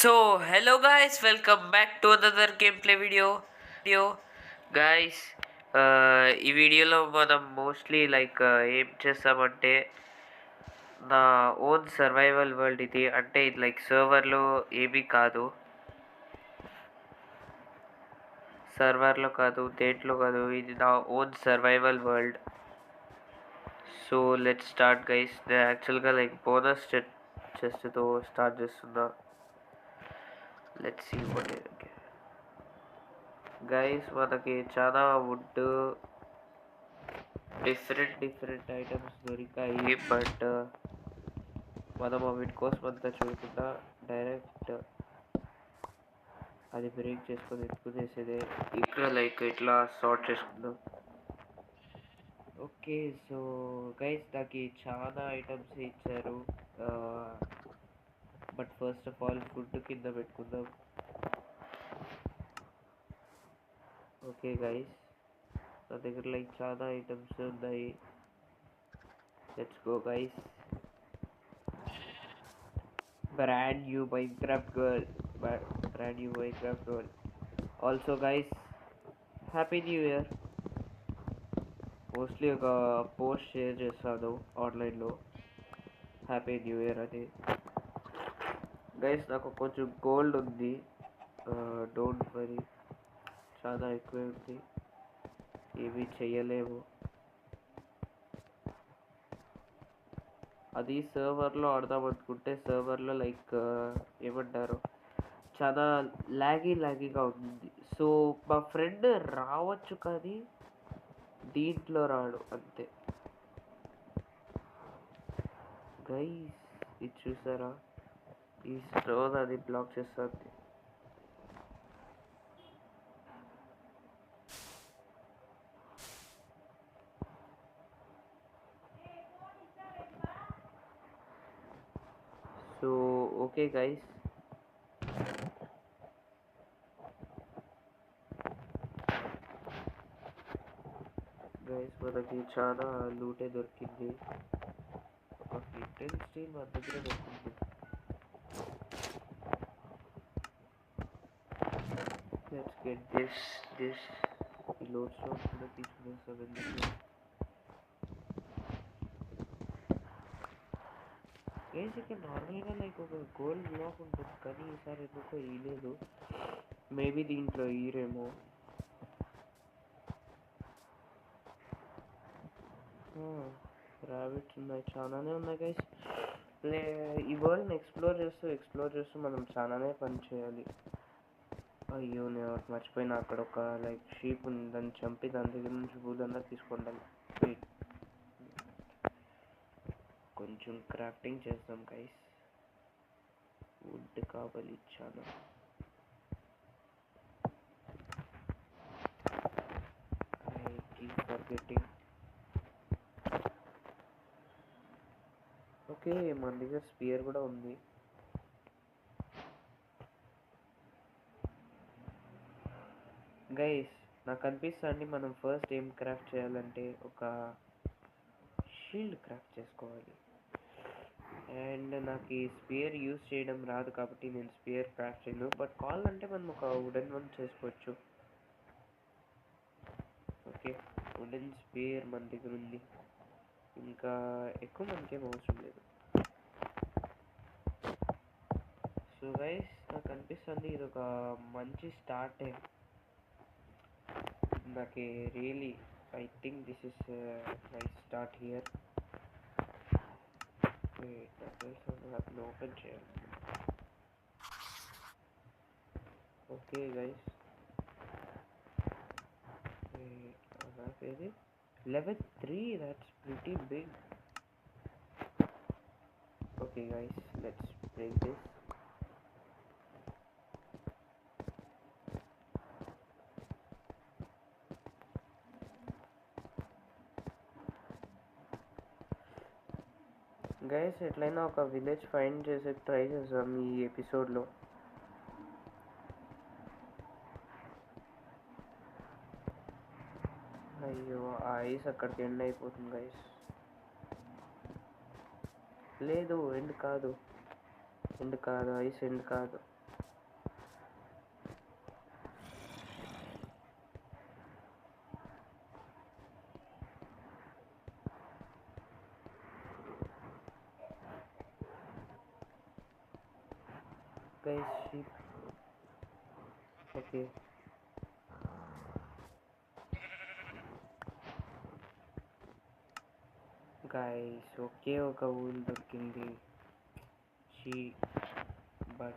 Hello guys, welcome back to another gameplay video. Guys, ఈ వీడియోలో మనం మోస్ట్లీ ఏం చేస్తామంటే నా ఓన్ సర్వైవల్ వరల్డ్ ఇది. అంటే ఇది సర్వర్లో ఏమీ కాదు, దేంట్లో కాదు, ఇది నా own survival world. So let's start guys. నేను యాక్చువల్గా బోనస్ చెస్ట్తో స్టార్ట్ చేస్తున్నా. Let's see what guys. మనకి చాలా వుడ్, డిఫరెంట్ ఐటమ్స్ దొరికాయి. బట్ మనం వీటి కోసం అంతా చూడకుండా డైరెక్ట్ అది బ్రేక్ చేసుకొని ఎత్తుకునేసేదే. ఇక్కడ ఇట్లా సార్ట్ చేసుకుందాం. ఓకే, సో గైస్ నాకు చాలా ఐటమ్స్ ఇచ్చారు. But first of all food కింద పెట్టుకుందాం. ఓకే గైస్, నా దగ్గర చాలా ఐటమ్స్ ఉన్నాయి. Let's go guys. brand new Minecraft girl. Also guys, happy new year. Mostly ఒక పోస్ట్ షేర్ చేస్తాను ఆన్లైన్లో, హ్యాపీ న్యూ ఇయర్ అని. గైస్ నాకు కొంచెం గోల్డ్ ఉంది, డోంట్ వరీ, చాలా ఎక్కువే ఉంది, ఏమీ చెయ్యలేము. అది సర్వర్లో ఆడదాం అనుకుంటే సర్వర్లో ఏమంటారు, చాలా లాగీగా ఉంది. సో మా ఫ్రెండ్ రావచ్చు కానీ దీంట్లో రాడు అంతే. గైస్ ఇది చూసారా, ఈ స్టోర్ అది బ్లాక్ చేస్తుంది. సో ఓకే గైస్, మనకి చాలా లూటే దొరికింది. ఒక ఫ్లింట్ స్టీల్ మన దగ్గర దొరికింది. లెట్స్ గెట్ దిస్ ఈ లోడ్ స్టోన్ కూడా తీసుకునేస్తాం. బేసిక్గా నార్మల్గా ఒక గోల్డ్ బ్లాక్ ఉంటుంది, కానీ ఈసారి ఎందుకో ఇయలేదు. మేబీ దీంట్లో ఇయరేమో. ర్యాబిట్స్ ఉన్నాయి, చాలానే ఉన్నాయి గైస్. ఈ వరల్డ్ని ఎక్స్ప్లోర్ చేస్తూ మనం చాలానే పని చేయాలి. అయ్యో నేను ఒకటి మర్చిపోయినా, అక్కడ ఒక షీప్ ఉంది, దాన్ని చంపి దాని దగ్గర నుంచి పూలంతా తీసుకుంటాను. కొంచెం క్రాఫ్టింగ్ చేద్దాం గైస్, వుడ్ కావాలి చాలా. I keep forgetting. ఓకే, మన దగ్గర స్పియర్ కూడా ఉంది. గైస్ నాకు అనిపిస్తుంది మనం ఫస్ట్ ఏం క్రాఫ్ట్ చేయాలంటే ఒక షీల్డ్ క్రాఫ్ట్ చేసుకోవాలి. అండ్ నాకు ఈ స్పియర్ యూజ్ చేయడం రాదు కాబట్టి నేను స్పియర్ క్రాఫ్ట్ చేయను. బట్ కావాలంటే మనం ఒక వుడెన్ వన్ చేసుకోవచ్చు. ఓకే, వుడెన్ స్పియర్ మన దగ్గర ఉంది, ఇంకా ఎక్కువ మనకేం అవసరం లేదు. సో గైస్ నాకు అనిపిస్తుంది ఇది ఒక మంచి స్టార్టే. నాకు really I think this is nice start here. నాకు ఓపెన్ చేయాలి. Okay guys, level 3, that's pretty big. Okay guys, let's break this. Guys ఎట్లయినా ఒక విలేజ్ ఫైండ్ చేసే ట్రై చేద్దాం ఈ ఎపిసోడ్లో. అయ్యో ఆ ఐస్ అక్కడికి ఎండ్ అయిపోతుంది గైస్. లేదు, ఎండ్ కాదు, ఐస్ ఎండ్ కాదు. guys, sheep. Okay. Guys, okay, ఒక ఊలు దొరికింది. But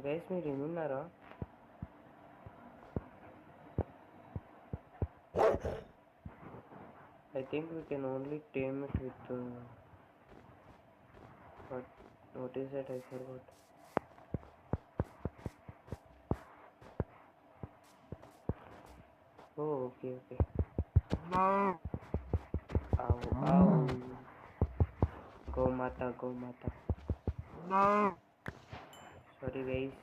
guys, మీరు ఏమున్నారా? I think we can only tame it with what is that? I forgot. Oh, okay. Ow. Go mata. Sorry guys,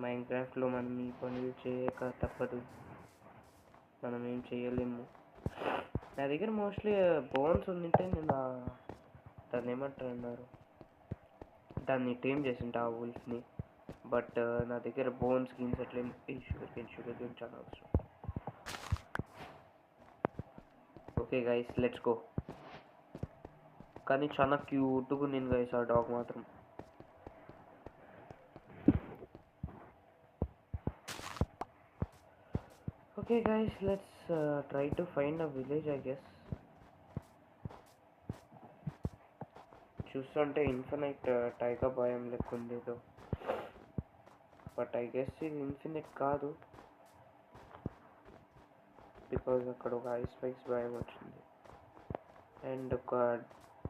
Minecraft లో మనం ఈ పనులు చేయక తప్పదు, మనం ఏం చేయలేము. నా దగ్గర మోస్ట్లీ బోన్స్ ఉండింటే నేను దాన్ని ఏమంటారు, దాన్ని టేమ్ చేసింటా ఆ వుల్ఫ్ని. బట్ నా దగ్గర బోన్స్ గిన్స్ అట్లే షుగర్ కేన్ చాలా అవసరం. Okay guys, let's go. కానీ చాలా క్యూట్గా నేను గైస్ ఆ డాగ్ మాత్రం. Okay guys, let's try to find a village. I guess చూస్తుంటే ఇన్ఫినైట్ టైగర్ భయం లెక్క ఉంది ఏదో. బట్ ఐ గెస్ ఇది ఇన్ఫినిట్ కాదు, బికాజ్ అక్కడ ఒక ఐస్ స్పైక్స్ భయం వచ్చింది అండ్ ఒక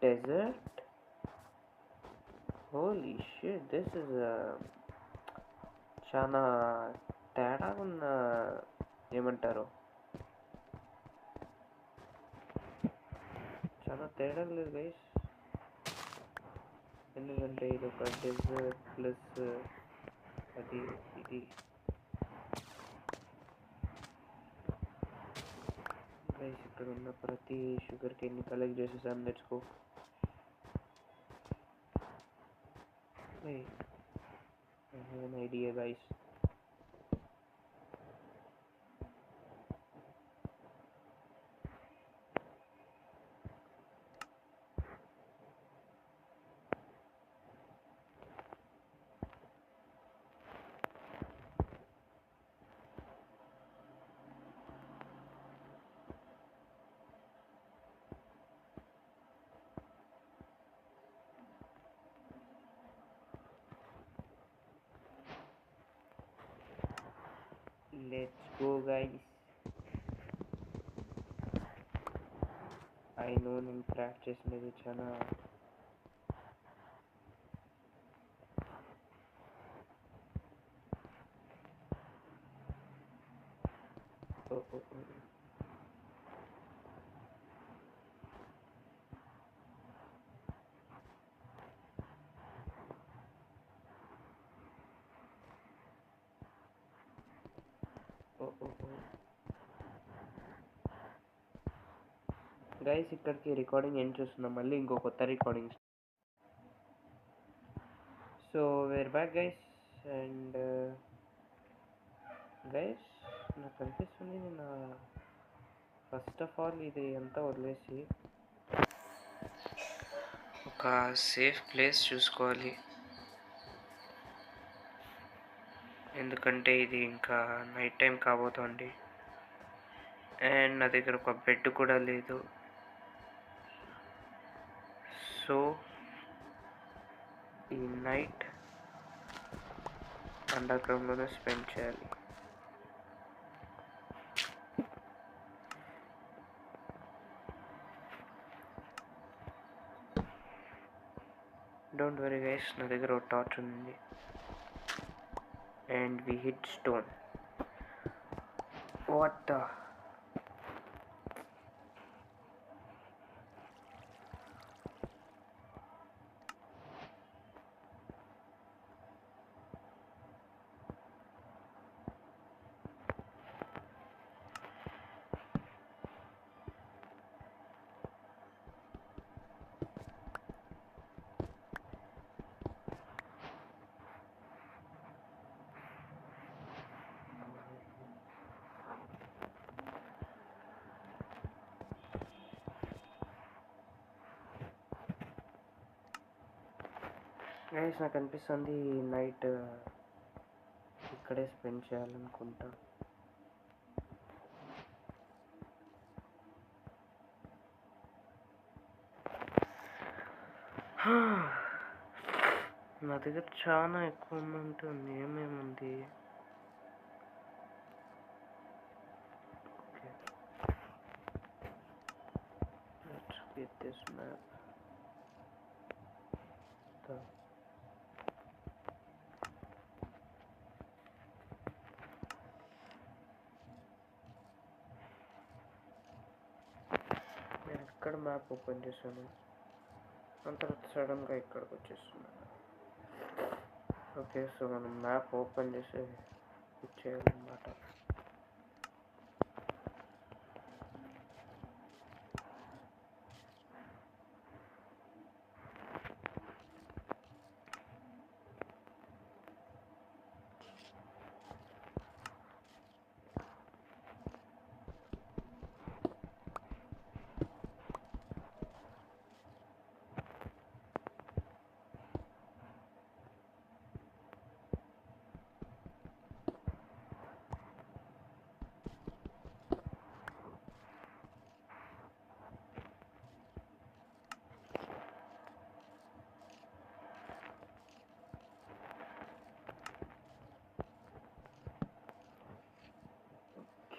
desert. Holy shit, this is చాలా తేడా ఉన్న, ఏమంటారు, చాలా తేడా లేదు గైస్. ఎందుకంటే ఇది ఒక డెజర్ట్ ప్లస్ అది ఇది. గైస్, ఇక్కడ ఉన్న ప్రతి షుగర్ కేన్ని కలెక్ట్ చేసేసాను. Let's go. I have an idea guys. Let's go guys. I know నేను క్రాఫ్ట్ చేసినది చాలా గైస్, ఇక్కడికి రికార్డింగ్ ఎండ్ చేస్తున్నాం. మళ్ళీ ఇంకో కొత్త recording. So where back guys. And guys, నాకు అనిపిస్తుంది నేను ఫస్ట్ ఆఫ్ ఆల్ ఇది అంతా వదిలేసి ఒక సేఫ్ ప్లేస్ చూసుకోవాలి. ఎందుకంటే ఇది ఇంకా నైట్ టైం కాబోతోంది అండ్ నా దగ్గర ఒక బెడ్ కూడా లేదు. సో ఈ నైట్ అండర్ గ్రౌండ్లోనే స్పెండ్ చేయాలి. డోంట్ వరీ గైస్, నా దగ్గర ఒక టార్చ్ ఉంది and we hit stone. What the guys నాకు అనిపిస్తుంది నైట్ ఇక్కడే స్పెండ్ చేయాలనుకుంటా. నా దగ్గర చాలా ఎక్కువ అమౌంట్ ఉంది. ఏమేముంది? Okay, let's get this map. నేను ఇక్కడ మ్యాప్ ఓపెన్ చేశాను, అంత సడన్గా ఇక్కడికి వచ్చేస్తున్నాను. ఓకే, సో మనం మ్యాప్ ఓపెన్ చేసి ఇచ్చేయాలన్నమాట.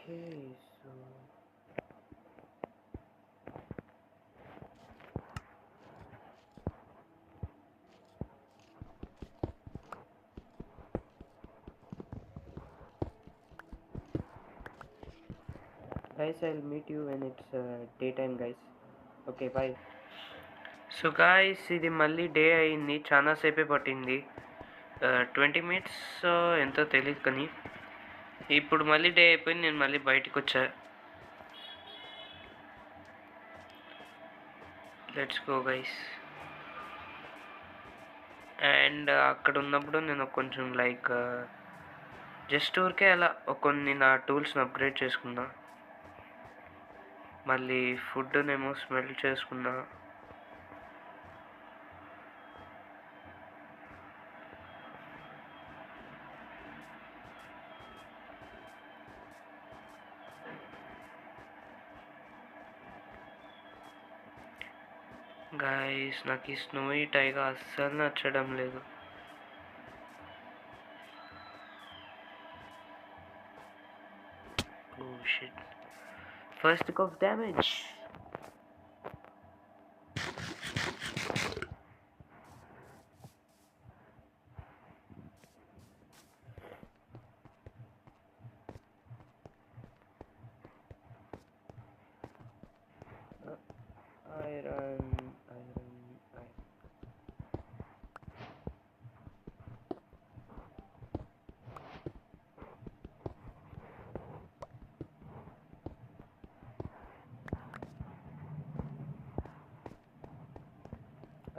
Okay, so guys, I'll meet you when it's daytime, guys. Okay, bye. So guys, ఇది మళ్ళీ డే అయింది, చాలాసేపే పట్టింది. 20 మినిట్స్ ఎంతో తెలియదు, కానీ ఇప్పుడు మళ్ళీ డే అయిపోయింది. నేను మళ్ళీ బయటకు వచ్చా. Let's go guys. అండ్ అక్కడ ఉన్నప్పుడు నేను కొంచెం లైక్ జస్ట్ ఊరికే అలా కొన్ని నా టూల్స్ని అప్గ్రేడ్ చేసుకున్నా. మళ్ళీ ఫుడ్నేమో స్మెల్ చేసుకున్నా. గాయస్, నాకు ఈ స్నోయి టైగా అస్సలు నచ్చడం లేదు. Oh shit. First tick of damage. Iron.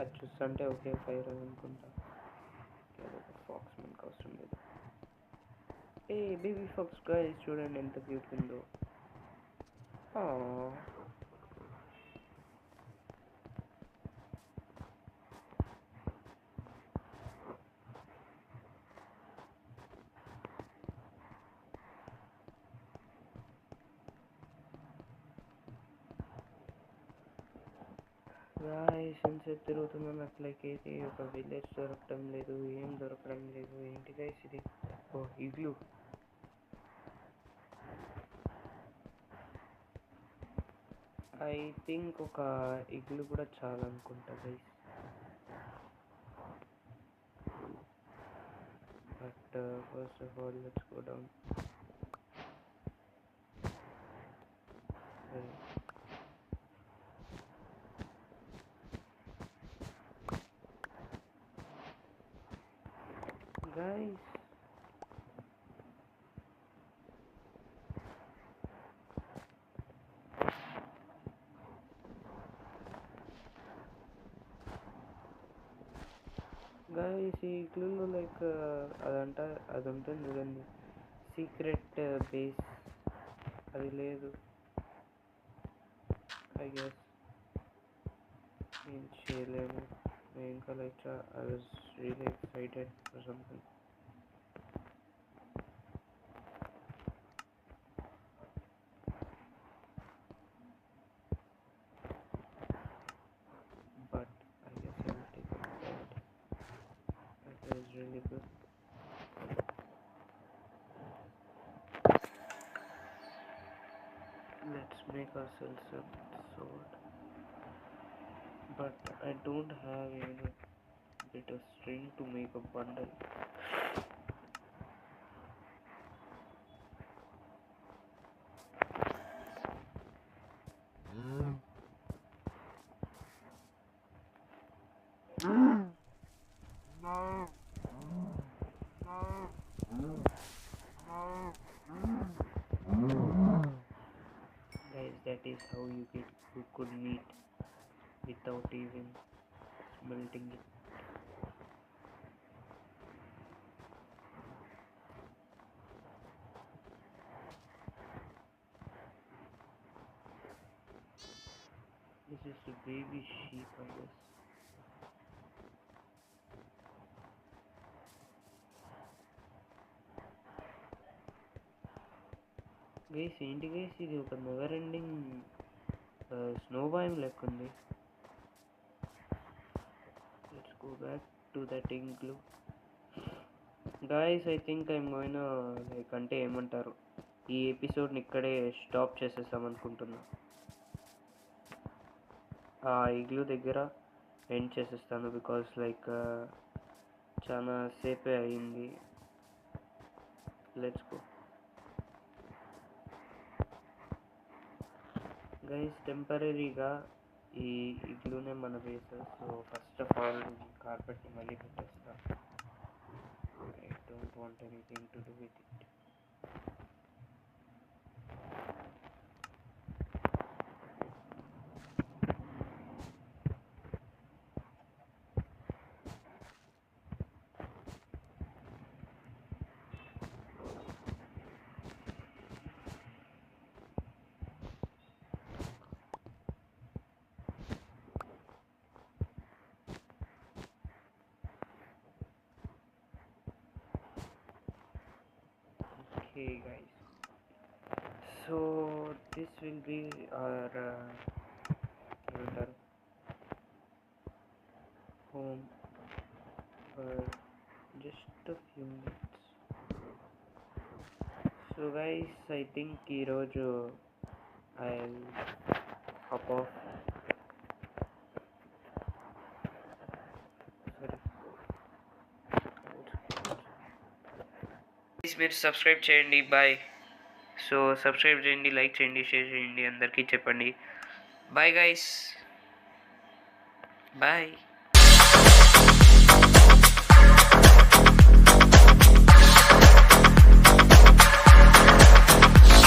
అది చూస్తుంటే ఒకే ఫైర్ అనుకుంటా. ఫాక్స్ మనకు అవసరం లేదు. ఏ బేబీ ఫాక్స్ గైస్, చూడండి ఎంత క్యూట్ ఉందో. గాయస్, ఎంతసేపు తిరుగుతున్నాను అట్లయితే ఒక విలేజ్ దొరకడం లేదు, ఏం దొరకడం లేదు. ఏంటి గైస్ ఇది? ఓ ఇగ్లూ. ఐ థింక్ ఒక ఇగ్లూ కూడా చాలా అనుకుంటా guys. But first of all let's go down. Guys, ఈ ఇగ్లూలో లైక్ అది ఉంటుంది చూడండి, సీక్రెట్ బేస్, అది లేదు. ఐ గెస్ ఏం చేయలేము. ఇంకా like I was really excited for something. But I guess I will take a bed. That is really good. Let's make ourselves a sword. But I don't have even a bit of string to make a bundle. Guys, that is how you get good meat without even smelting it. This is a baby sheep, I guess. Guys ఏంటి guys ఇది ఒక never ending snow బాయం లెక్క ఉంది. Let's go back to that igloo. Guys I think I'm going like అంటే ఏమంటారు, ఈ ఎపిసోడ్ని ఇక్కడే స్టాప్ చేసేసాం అనుకుంటున్నా. ఆ ఇగ్లూ దగ్గర ఎండ్ చేసేస్తాను బికాస్ లైక్ చాలా సేపే అయింది. Let's go guys. టెంపరీగా ఈ ఇగ్లూనే మన base. So first of all కార్పెట్ని మళ్ళీ పెట్టేస్తా. I don't want anything to do with it. Okay guys, so this will be our home for just a few minutes. So guys, I think ఈరోజు I'll hop off. Please మీరు subscribe చేయండి. Bye. So subscribe చేయండి, like చేయండి, share చేయండి, అందరికీ చెప్పండి. Bye guys, bye.